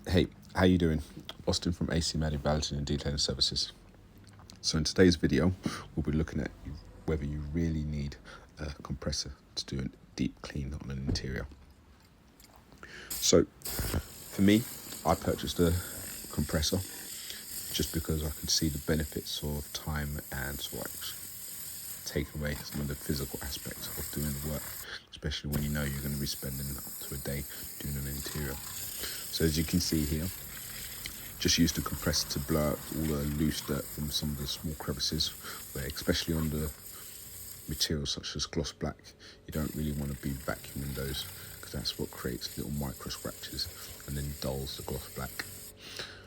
Hey, how you doing? Austin from AC Valeting and Detailing Services. So in today's video, we'll be looking at whether you really need a compressor to do a deep clean on an interior. So for me, I purchased a compressor just because I could see the benefits of time and sort of taking away some of the physical aspects of doing the work, especially when you know you're going to be spending up to a day doing an interior. So as you can see here, just used a compressor to blow out all the loose dirt from some of the small crevices, where especially on the materials such as gloss black, you don't really want to be vacuuming those, because that's what creates little micro scratches and then dulls the gloss black.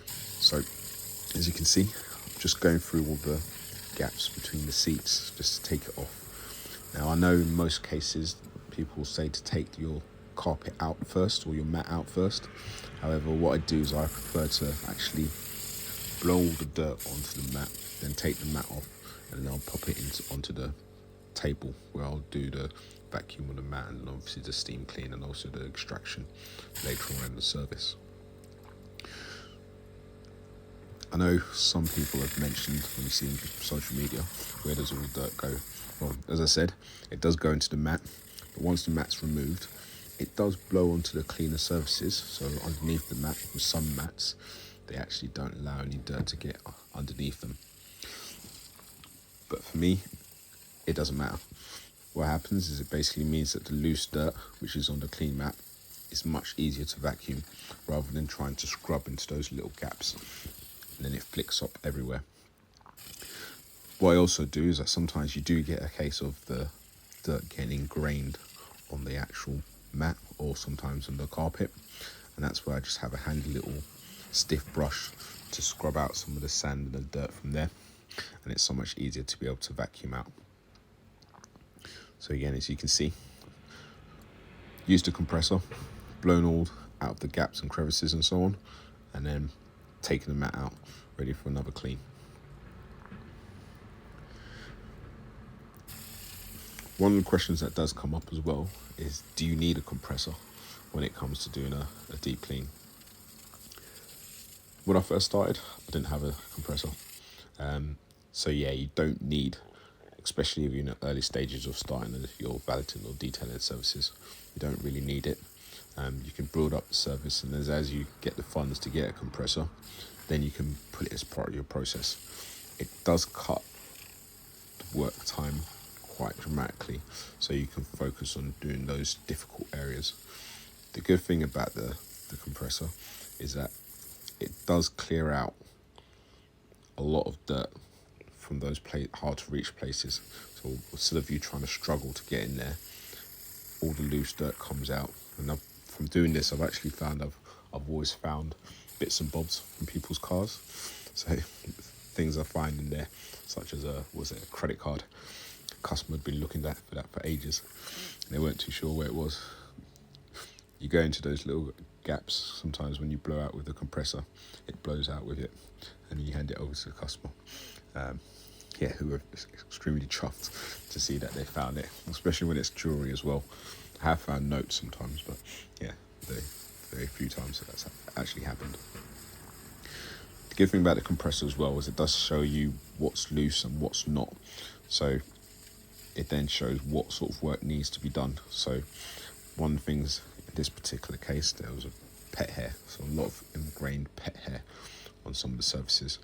So as you can see, I'm just going through all the gaps between the seats just to take it off. Now I know in most cases people say to take your carpet out first or your mat out first. However, what I do is I prefer to actually blow all the dirt onto the mat, then take the mat off, and then I'll pop it onto the table where I'll do the vacuum on the mat and obviously the steam clean and also the extraction later on in the service. I know some people have mentioned when you see on social media, where does all the dirt go? Well, as I said, it does go into the mat, but once the mat's removed, it does blow onto the cleaner surfaces. So underneath the mat, with some mats, they actually don't allow any dirt to get underneath them. But for me, it doesn't matter. What happens is it basically means that the loose dirt, which is on the clean mat, is much easier to vacuum rather than trying to scrub into those little gaps. And then it flicks up everywhere. What I also do is that sometimes you do get a case of the dirt getting ingrained on the actual mat or sometimes on the carpet, and that's where I just have a handy little stiff brush to scrub out some of the sand and the dirt from there, and it's so much easier to be able to vacuum out. So again, as you can see, used a compressor, blown all out of the gaps and crevices and so on, and then taking the mat out, ready for another clean. One of the questions that does come up as well is, do you need a compressor when it comes to doing a deep clean? When I first started, I didn't have a compressor. So yeah, you don't need, especially if you're in the early stages of starting your valeting or detailing services, you don't really need it. You can build up the service, and as you get the funds to get a compressor, then you can put it as part of your process. It does cut the work time quite dramatically, so you can focus on doing those difficult areas. The good thing about the compressor is that it does clear out a lot of dirt from those hard to reach places. So instead of you trying to struggle to get in there, all the loose dirt comes out. And from doing this, I've actually found I've always found bits and bobs from people's cars. So things I find in there, such as a credit card. Customer had been looking for that for ages. They weren't too sure where it was. You go into those little gaps. Sometimes when you blow out with the compressor, it blows out with it, and you hand it over to the customer. Who were extremely chuffed to see that they found it, especially when it's jewellery as well. I have found notes sometimes, but yeah, very few times that's actually happened. The good thing about the compressor as well is it does show you what's loose and what's not. So it then shows what sort of work needs to be done. So one of the things in this particular case, there was a pet hair, so a lot of ingrained pet hair on some of the surfaces.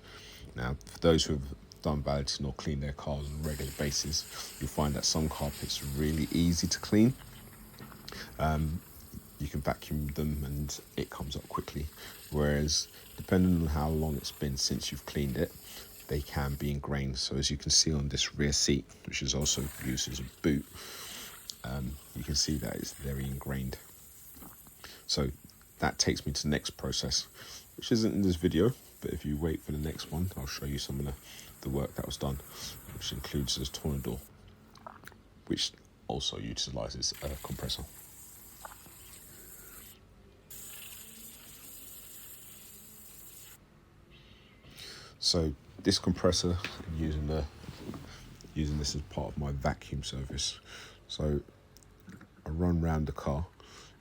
Now, for those who have done valeting or clean their cars on a regular basis, you'll find that some carpets are really easy to clean. You can vacuum them and it comes up quickly, whereas depending on how long it's been since you've cleaned it, they can be ingrained. So as you can see on this rear seat, which is also used as a boot, you can see that it's very ingrained. So that takes me to the next process, which isn't in this video, but if you wait for the next one, I'll show you some of the work that was done, which includes this tornado, which also utilizes a compressor. So this compressor, using this as part of my vacuum service. So I run round the car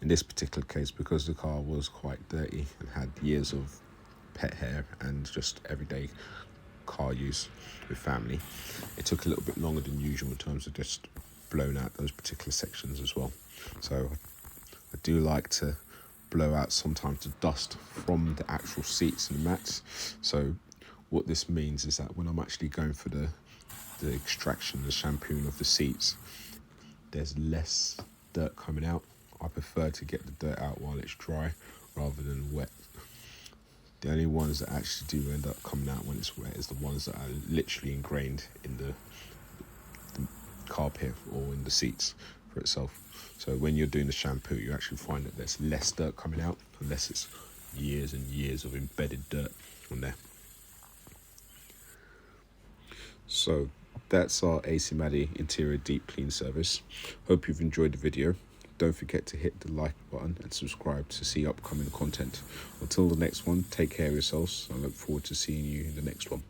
in this particular case, because the car was quite dirty and had years of pet hair and just everyday car use with family, it took a little bit longer than usual in terms of just blowing out those particular sections as well. So I do like to blow out sometimes the dust from the actual seats and the mats. So what this means is that when I'm actually going for the extraction, the shampooing of the seats, there's less dirt coming out. I prefer to get the dirt out while it's dry rather than wet. The only ones that actually do end up coming out when it's wet is the ones that are literally ingrained in the carpet or in the seats for itself. So when you're doing the shampoo, you actually find that there's less dirt coming out, unless it's years and years of embedded dirt on there. So that's our AC Madi interior deep clean service. Hope you've enjoyed the video. Don't forget to hit the like button and subscribe to see upcoming content. Until the next one, take care of yourselves. I look forward to seeing you in the next one.